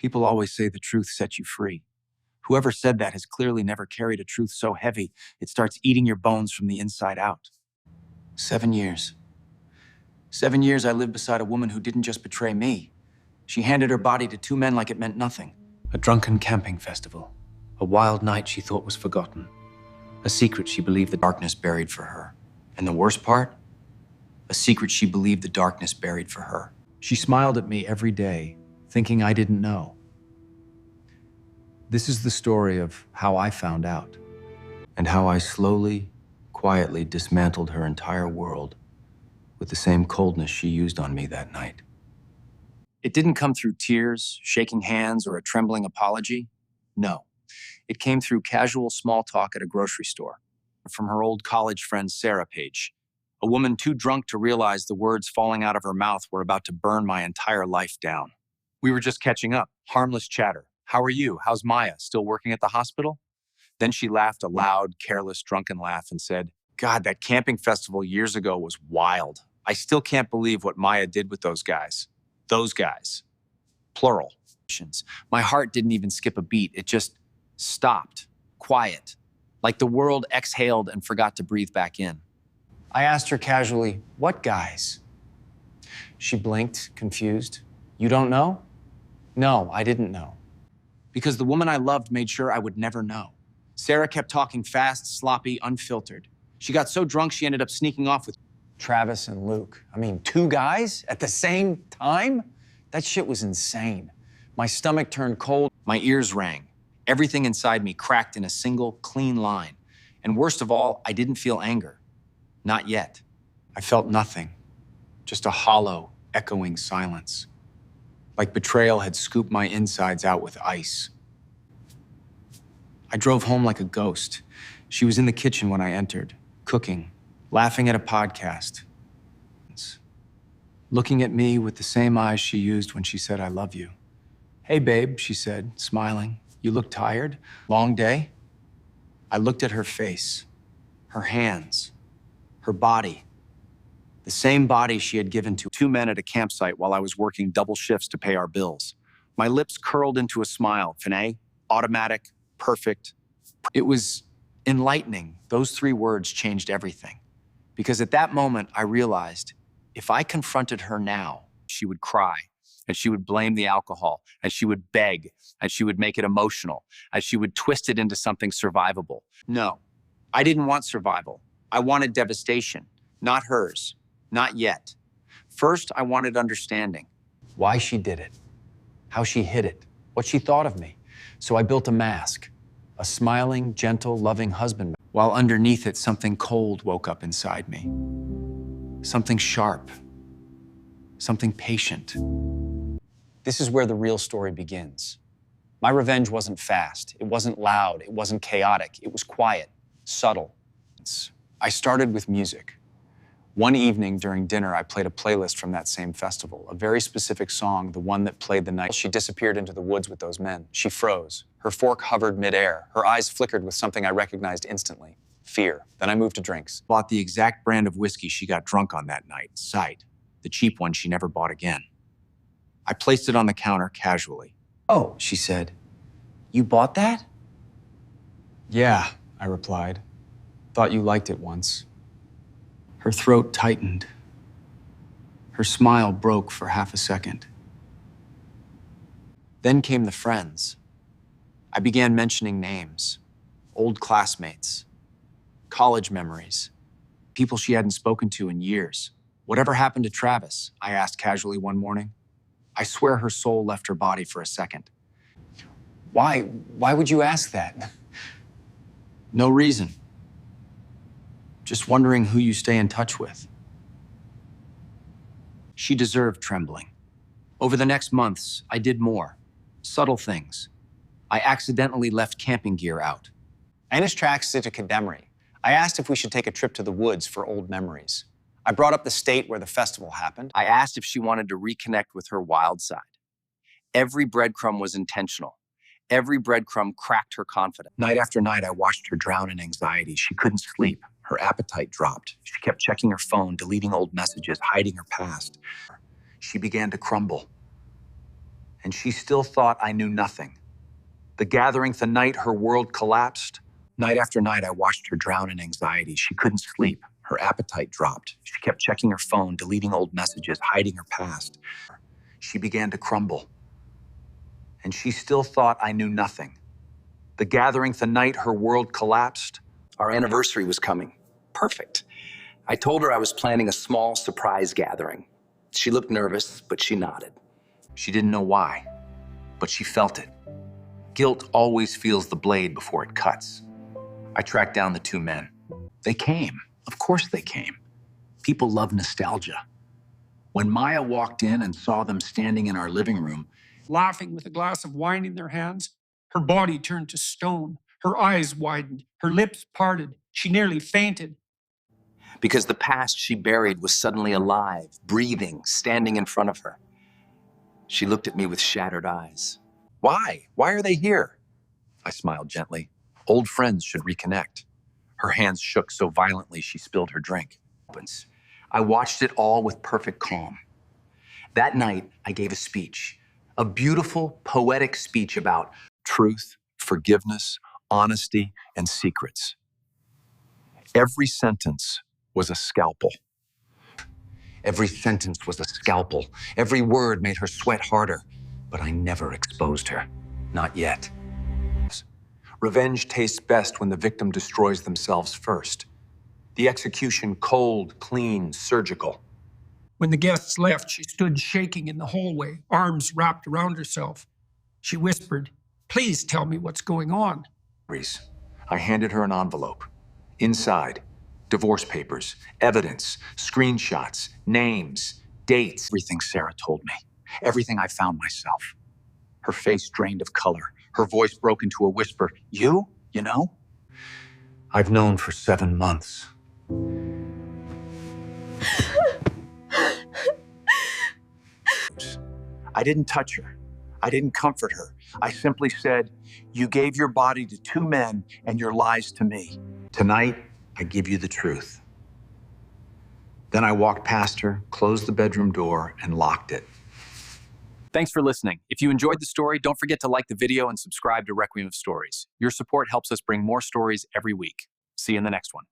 People always say the truth sets you free. Whoever said that has clearly never carried a truth so heavy it starts eating your bones from the inside out. 7 years. 7 years I lived beside a woman who didn't just betray me. She handed her body to two men like it meant nothing. A drunken camping festival. A wild night she thought was forgotten. A secret she believed the darkness buried for her. And the worst part? A secret she believed the darkness buried for her. She smiled at me every day, thinking I didn't know. This is the story of how I found out, and how I slowly, quietly dismantled her entire world with the same coldness she used on me that night. It didn't come through tears, shaking hands, or a trembling apology. No, it came through casual small talk at a grocery store from her old college friend Sarah Page, a woman too drunk to realize the words falling out of her mouth were about to burn my entire life down. We were just catching up, harmless chatter. How are you? How's Maya? Still working at the hospital? Then she laughed a loud, careless, drunken laugh and said, God, that camping festival years ago was wild. I still can't believe what Maya did with those guys. Those guys. Plural. My heart didn't even skip a beat. It just stopped, quiet, like the world exhaled and forgot to breathe back in. I asked her casually, what guys? She blinked, confused. You don't know? No, I didn't know. Because the woman I loved made sure I would never know. Sarah kept talking fast, sloppy, unfiltered. She got so drunk she ended up sneaking off with Travis and Luke. I mean, two guys at the same time? That shit was insane. My stomach turned cold. My ears rang. Everything inside me cracked in a single, clean line. And worst of all, I didn't feel anger. Not yet. I felt nothing. Just a hollow, echoing silence. Like betrayal had scooped my insides out with ice. I drove home like a ghost. She was in the kitchen when I entered, cooking, laughing at a podcast, looking at me with the same eyes she used when she said, I love you. Hey, babe, she said, smiling. You look tired? Long day? I looked at her face, her hands, her body. The same body she had given to two men at a campsite while I was working double shifts to pay our bills. My lips curled into a smile, Finet, automatic, perfect. It was enlightening. Those three words changed everything. Because at that moment, I realized if I confronted her now, she would cry, and she would blame the alcohol, and she would beg, and she would make it emotional, and she would twist it into something survivable. No, I didn't want survival. I wanted devastation, not hers. Not yet. First, I wanted understanding. Why she did it, how she hid it, what she thought of me. So I built a mask, a smiling, gentle, loving husband, while underneath it, something cold woke up inside me. Something sharp, something patient. This is where the real story begins. My revenge wasn't fast, it wasn't loud, it wasn't chaotic, it was quiet, subtle. I started with music. One evening during dinner, I played a playlist from that same festival, a very specific song, the one that played the night she disappeared into the woods with those men. She froze. Her fork hovered midair. Her eyes flickered with something I recognized instantly, fear. Then I moved to drinks. Bought the exact brand of whiskey she got drunk on that night, Sight, the cheap one she never bought again. I placed it on the counter casually. Oh, she said, you bought that? Yeah, I replied. Thought you liked it once. Her throat tightened. Her smile broke for half a second. Then came the friends. I began mentioning names, old classmates, college memories, people she hadn't spoken to in years. Whatever happened to Travis? I asked casually one morning. I swear her soul left her body for a second. Why would you ask that? No reason. Just wondering who you stay in touch with. She deserved trembling. Over the next months, I did more. Subtle things. I accidentally left camping gear out. Anish tracks to Kademri. I asked if we should take a trip to the woods for old memories. I brought up the state where the festival happened. I asked if she wanted to reconnect with her wild side. Every breadcrumb was intentional. Every breadcrumb cracked her confidence. Night after night, I watched her drown in anxiety. She couldn't sleep. Her appetite dropped. She kept checking her phone, deleting old messages, hiding her past. She began to crumble. And she still thought I knew nothing. The gathering, the night her world collapsed. Night after night, I watched her drown in anxiety. She couldn't sleep. Her appetite dropped. She kept checking her phone, deleting old messages, hiding her past. She began to crumble. And she still thought I knew nothing. The gathering, the night her world collapsed. Our anniversary was coming. Perfect. I told her I was planning a small surprise gathering. She looked nervous, but she nodded. She didn't know why, but she felt it. Guilt always feels the blade before it cuts. I tracked down the two men. They came. Of course they came. People love nostalgia. When Maya walked in and saw them standing in our living room, laughing with a glass of wine in their hands, her body turned to stone. Her eyes widened. Her lips parted. She nearly fainted. Because the past she buried was suddenly alive, breathing, standing in front of her. She looked at me with shattered eyes. Why? Why are they here? I smiled gently. Old friends should reconnect. Her hands shook so violently she spilled her drink. I watched it all with perfect calm. That night, I gave a speech, a beautiful, poetic speech about truth, forgiveness, honesty, and secrets. Every sentence was a scalpel. Every sentence was a scalpel. Every word made her sweat harder, but I never exposed her. Not yet. Revenge tastes best when the victim destroys themselves first. The execution cold, clean, surgical. When the guests left, she stood shaking in the hallway, arms wrapped around herself. She whispered, "Please tell me what's going on." I handed her an envelope. Inside, divorce papers, evidence, screenshots, names, dates. Everything Sarah told me. Everything I found myself. Her face drained of color. Her voice broke into a whisper. You know? I've known for 7 months. I didn't touch her. I didn't comfort her. I simply said, you gave your body to 2 men and your lies to me. Tonight, I give you the truth. Then I walked past her, closed the bedroom door, and locked it. Thanks for listening. If you enjoyed the story, don't forget to like the video and subscribe to Requiem of Stories. Your support helps us bring more stories every week. See you in the next one.